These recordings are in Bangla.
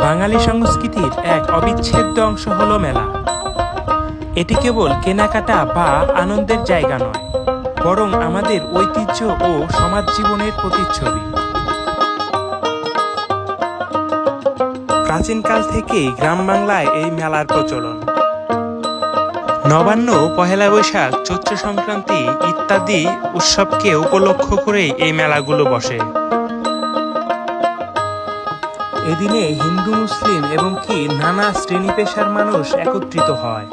বাঙালি সংস্কৃতির এক অবিচ্ছেদ্য অংশ হলো মেলা। এটি কেবল কেনাকাটা বা আনন্দের জায়গা নয়, বরং আমাদের ঐতিহ্য ও সমাজ জীবনের প্রতিচ্ছবি। প্রাচীনকাল থেকেই গ্রাম বাংলায় এই মেলার প্রচলন। নবান্ন, পহেলা বৈশাখ, চৈত্র সংক্রান্তি ইত্যাদি উৎসবকে উপলক্ষ করেই এই মেলাগুলো বসে। এদিনে হিন্দু, মুসলিম এবং কি নানা শ্রেণী পেশার মানুষ একত্রিত হয়।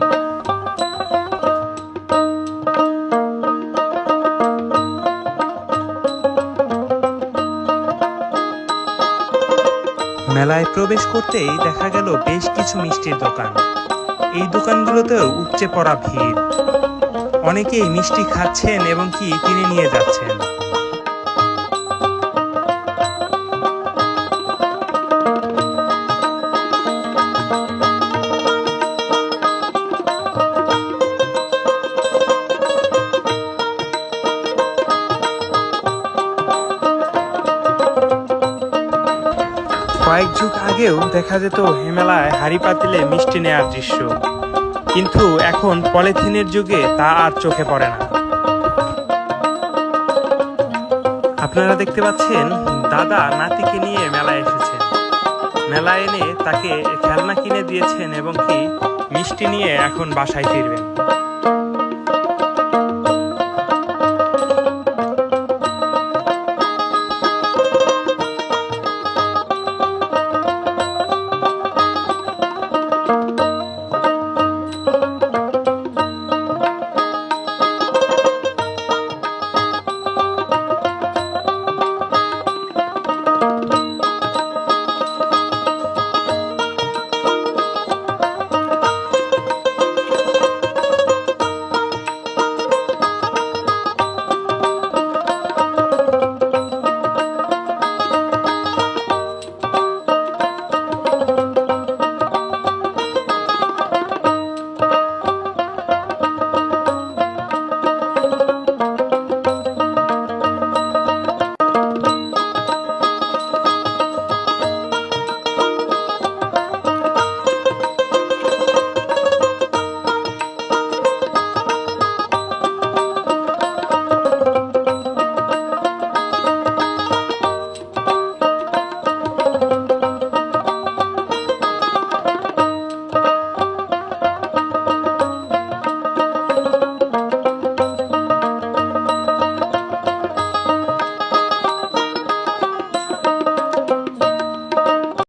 মেলায় প্রবেশ করতেই দেখা গেল বেশ কিছু মিষ্টির দোকান। এই দোকানগুলোতেও উপচে পড়া ভিড়। অনেকেই মিষ্টি খাচ্ছেন এবং কি কিনে নিয়ে যাচ্ছেন। কয়েক যুগ আগেও দেখা যেত এই মেলায় হাঁড়ি পাতিলে মিষ্টি নেয়ার দৃশ্য, কিন্তু এখন পলিথিনের যুগে তা আর চোখে পড়ে না। আপনারা দেখতে পাচ্ছেন দাদা নাতিকে নিয়ে মেলায় এসেছেন। মেলায় এনে তাকে খেলনা কিনে দিয়েছেন এবং কি মিষ্টি নিয়ে এখন বাসায় ফিরবেন।